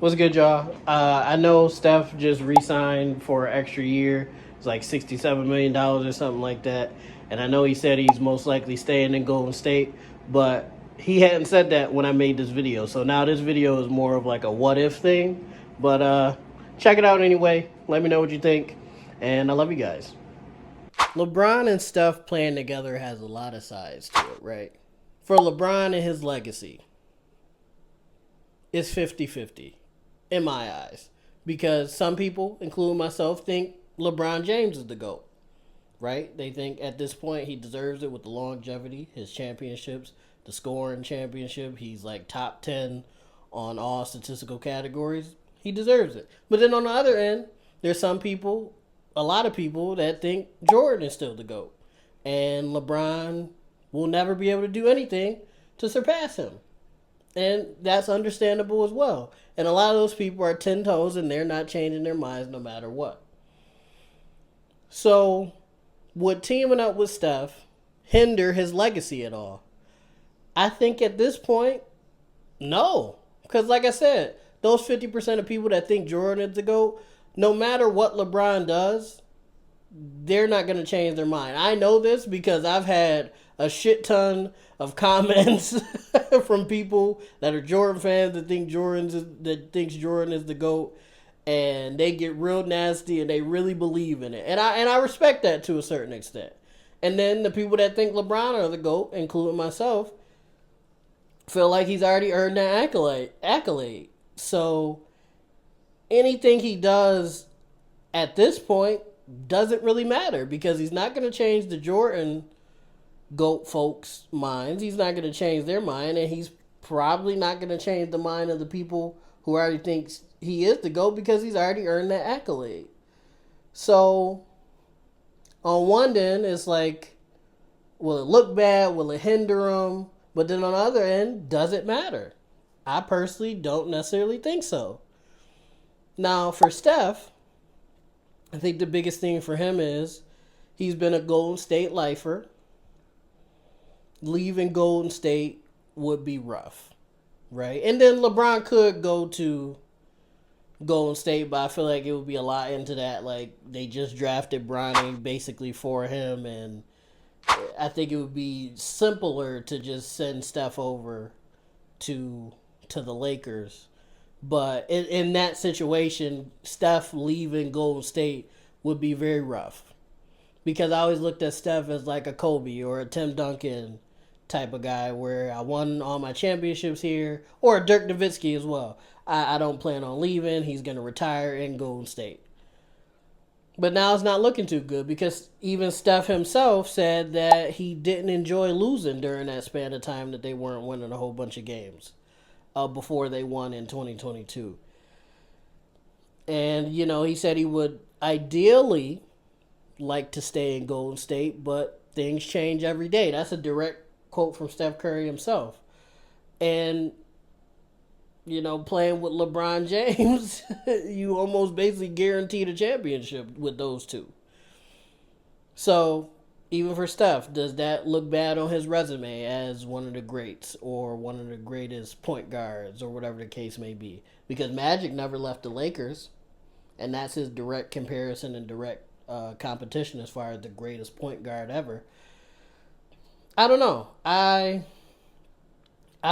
What's good, y'all? I know Steph just re-signed for an extra year. It's like $67 million or something like that. And I know he said he's most likely staying in Golden State, but he hadn't said that when I made this video. So now this video is more of like a what if thing. But check it out anyway. Let me know what you think. And I love you guys. LeBron and Steph playing together has a lot of sides to it, right? For LeBron and his legacy, it's 50-50 in my eyes. Because some people, including myself, think LeBron James is the GOAT, right? They think at this point he deserves it with the longevity, his championships, the scoring championship. He's like top 10 on all statistical categories. He deserves it. But then on the other end, there's some people, a lot of people that think Jordan is still the GOAT. And LeBron will never be able to do anything to surpass him. And that's understandable as well. And a lot of those people are 10 toes and they're not changing their minds no matter what. So, would teaming up with Steph hinder his legacy at all? I think at this point, no. Because like I said, those 50% of people that think Jordan is the GOAT, no matter what LeBron does, they're not going to change their mind. I know this because I've had a shit ton of comments from people that are Jordan fans that thinks Jordan is the GOAT, and they get real nasty and they really believe in it. And I respect that to a certain extent. And then the people that think LeBron are the GOAT, including myself, feel like he's already earned that accolade. So anything he does at this point doesn't really matter because he's not going to change the Jordan GOAT folks' minds. He's not going to change their mind, and he's probably not going to change the mind of the people who already thinks he is the GOAT because he's already earned that accolade. So, on one end, it's like, will it look bad? Will it hinder him? But then on the other end, does it matter? I personally don't necessarily think so. Now, for Steph, I think the biggest thing for him is he's been a Golden State lifer. Leaving Golden State would be rough, right? And then LeBron could go to Golden State, but I feel like it would be a lot into that. Like, they just drafted Bronny basically for him, and I think it would be simpler to just send Steph over to the Lakers. But in that situation, Steph leaving Golden State would be very rough. Because I always looked at Steph as like a Kobe or a Tim Duncan type of guy where I won all my championships here. Or a Dirk Nowitzki as well. I don't plan on leaving. He's going to retire in Golden State. But now it's not looking too good because even Steph himself said that he didn't enjoy losing during that span of time that they weren't winning a whole bunch of games before they won in 2022. And, he said he would ideally like to stay in Golden State, but things change every day. That's a direct quote from Steph Curry himself. And, playing with LeBron James, you almost basically guaranteed a championship with those two. So, even for Steph, does that look bad on his resume as one of the greats or one of the greatest point guards or whatever the case may be? Because Magic never left the Lakers, and that's his direct comparison and direct competition as far as the greatest point guard ever. I don't know. I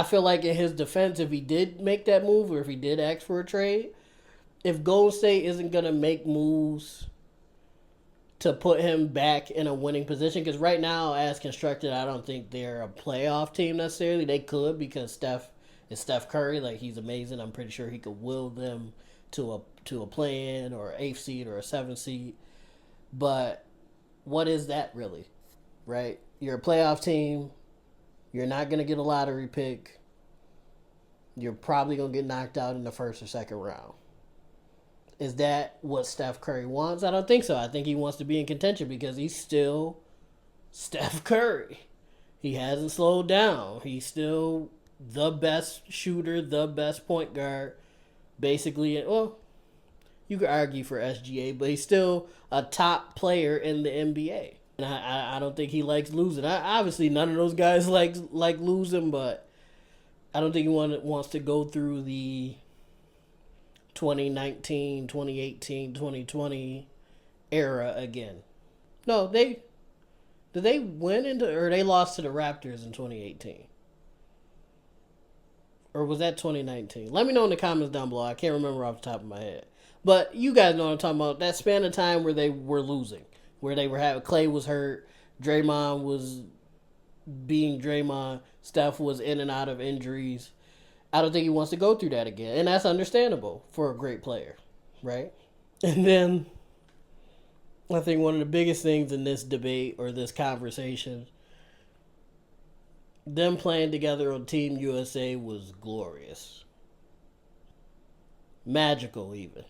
feel like in his defense, if he did make that move or if he did ask for a trade, if Golden State isn't going to make moves to put him back in a winning position, because right now, as constructed, I don't think they're a playoff team necessarily. They could because Steph is Steph Curry. Like, he's amazing. I'm pretty sure he could will them to a play-in or 8th seed or a 7th seed. But what is that really, right? You're a playoff team. You're not going to get a lottery pick. You're probably going to get knocked out in the first or second round. Is that what Steph Curry wants? I don't think so. I think he wants to be in contention because he's still Steph Curry. He hasn't slowed down. He's still the best shooter, the best point guard. Basically, well, you could argue for SGA, but he's still a top player in the NBA. And I don't think he likes losing. Obviously, none of those guys like losing, but I don't think he wants to go through the 2019, 2018, 2020 era again. No, did they win into or they lost to the Raptors in 2018? Or was that 2019? Let me know in the comments down below. I can't remember off the top of my head. But you guys know what I'm talking about. That span of time where they were losing. Where they were having Clay was hurt, Draymond was being Draymond, Steph was in and out of injuries. I don't think he wants to go through that again. And that's understandable for a great player, right? And then I think one of the biggest things in this debate or this conversation, them playing together on Team USA was glorious. Magical, even.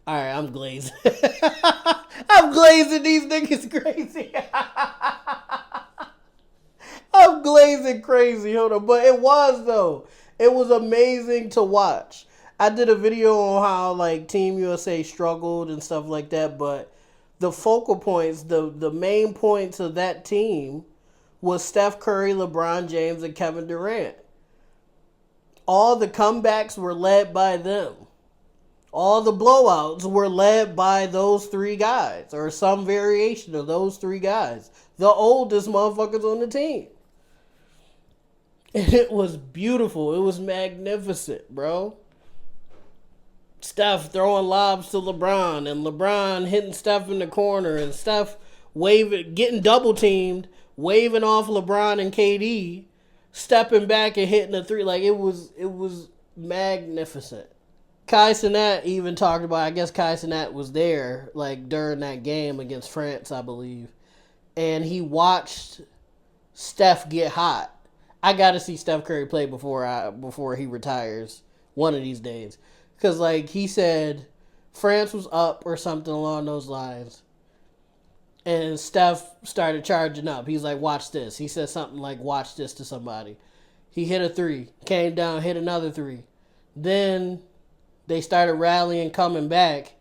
Alright, I'm glazing. I'm glazing these niggas crazy. I'm glazing crazy. Hold on. But it was, though. It was amazing to watch. I did a video on how, like, Team USA struggled and stuff like that. But the focal points, the main points of that team was Steph Curry, LeBron James, and Kevin Durant. All the comebacks were led by them. All the blowouts were led by those three guys, or some variation of those three guys. The oldest motherfuckers on the team. And it was beautiful. It was magnificent, bro. Steph throwing lobs to LeBron, and LeBron hitting Steph in the corner, and Steph waving, getting double teamed, waving off LeBron and KD, stepping back and hitting a three. Like, it was magnificent. Kai Cenat even talked about, I guess Kai Cenat was there, like, during that game against France, I believe. And he watched Steph get hot. I got to see Steph Curry play before he retires one of these days. Because, like, he said France was up or something along those lines. And Steph started charging up. He's like, watch this. He said something like, watch this to somebody. He hit a three. Came down, hit another three. Then they started rallying, coming back.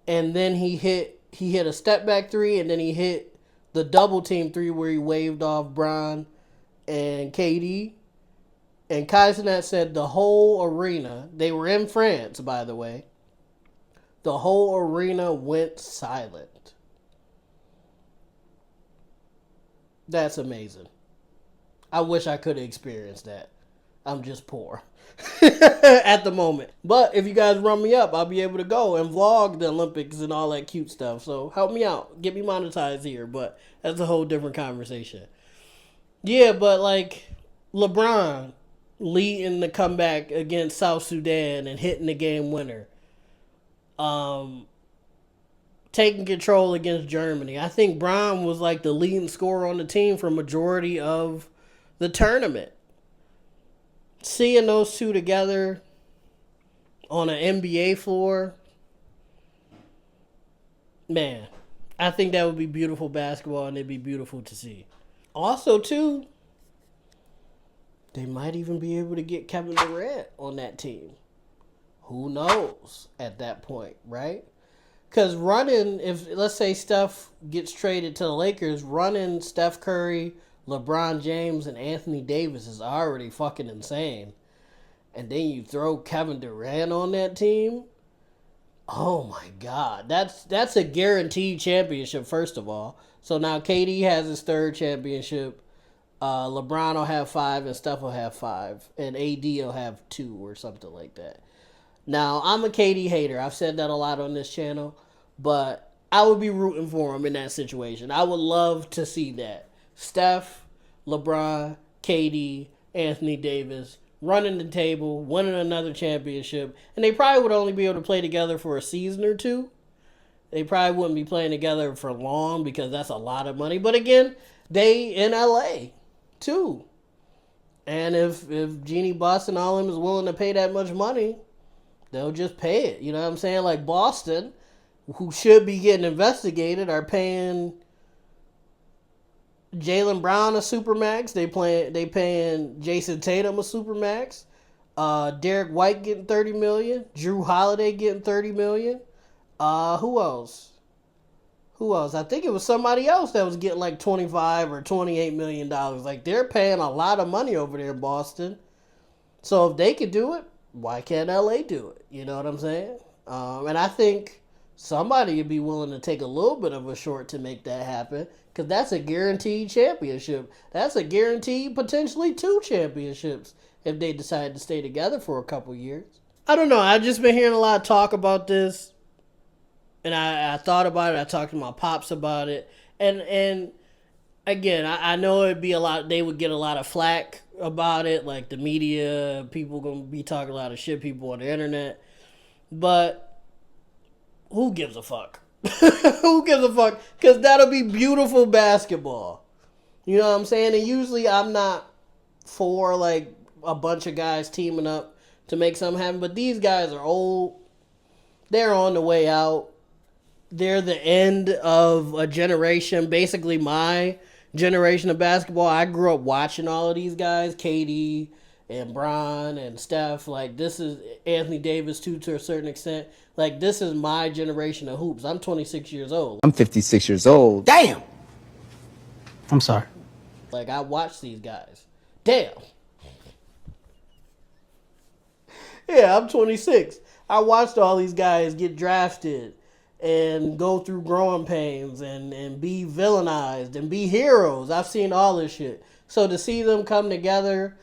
And then he hit a step back three. And then he hit the double team three where he waved off Bron and KD. And Kai Cenat said the whole arena, they were in France, by the way, the whole arena went silent. That's amazing. I wish I could have experienced that. I'm just poor at the moment. But if you guys run me up, I'll be able to go and vlog the Olympics and all that cute stuff. So help me out. Get me monetized here. But that's a whole different conversation. Yeah, but like LeBron leading the comeback against South Sudan and hitting the game winner. Taking control against Germany. I think Bron was like the leading scorer on the team for majority of the tournament. Seeing those two together on an NBA floor, man, I think that would be beautiful basketball and it'd be beautiful to see. Also, too, they might even be able to get Kevin Durant on that team. Who knows at that point, right? Because running, if let's say Steph gets traded to the Lakers, running Steph Curry, LeBron James, and Anthony Davis is already fucking insane. And then you throw Kevin Durant on that team. Oh my God. That's a guaranteed championship, first of all. So now KD has his third championship. LeBron will have 5 and Steph will have 5. And AD will have 2 or something like that. Now, I'm a KD hater. I've said that a lot on this channel. But I would be rooting for him in that situation. I would love to see that. Steph, LeBron, KD, Anthony Davis running the table, winning another championship. And they probably would only be able to play together for a season or two. They probably wouldn't be playing together for long because that's a lot of money. But again, they in LA too. And if Jeannie Buss and all them is willing to pay that much money, they'll just pay it. You know what I'm saying? Like Boston, who should be getting investigated, are paying Jaylen Brown a supermax. They paying Jason Tatum a supermax. Derek White getting $30 million. Drew Holiday getting $30 million. Who else? I think it was somebody else that was getting like $25 or $28 million. Like, they're paying a lot of money over there in Boston. So if they could do it, why can't LA do it? You know what I'm saying? And I think somebody would be willing to take a little bit of a short to make that happen, because that's a guaranteed championship. That's a guaranteed potentially 2 championships if they decide to stay together for a couple years. I don't know. I've just been hearing a lot of talk about this, and I thought about it. I talked to my pops about it, and again, I know it'd be a lot. They would get a lot of flack about it, like the media, people gonna be talking a lot of shit, people on the internet. But who gives a fuck? Who gives a fuck? Because that'll be beautiful basketball. You know what I'm saying? And usually I'm not for like a bunch of guys teaming up to make something happen. But these guys are old. They're on the way out. They're the end of a generation, basically my generation of basketball. I grew up watching all of these guys, KD and Bron and Steph. Like, this is Anthony Davis too, to a certain extent. Like, this is my generation of hoops. I'm 26 years old. I'm 56 years old. Damn! I'm sorry. Like, I watched these guys. Damn. Yeah, I'm 26. I watched all these guys get drafted and go through growing pains and be villainized and be heroes. I've seen all this shit. So to see them come together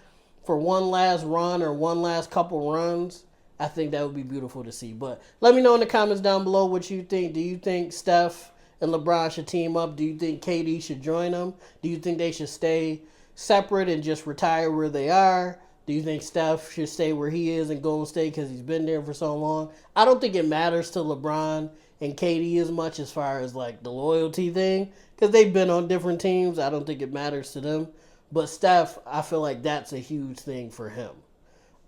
for one last run or one last couple runs, I think that would be beautiful to see. But let me know in the comments down below what you think. Do you think Steph and LeBron should team up? Do you think KD should join them? Do you think they should stay separate and just retire where they are? Do you think Steph should stay where he is in Golden State because he's been there for so long? I don't think it matters to LeBron and KD as much as far as like the loyalty thing, because they've been on different teams. I don't think it matters to them. But Steph, I feel like that's a huge thing for him.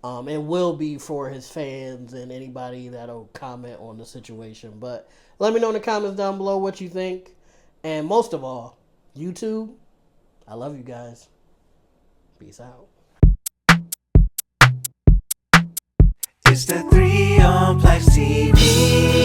And will be for his fans and anybody that'll comment on the situation. But let me know in the comments down below what you think. And most of all, YouTube, I love you guys. Peace out. It's the 3 on PLAXtv.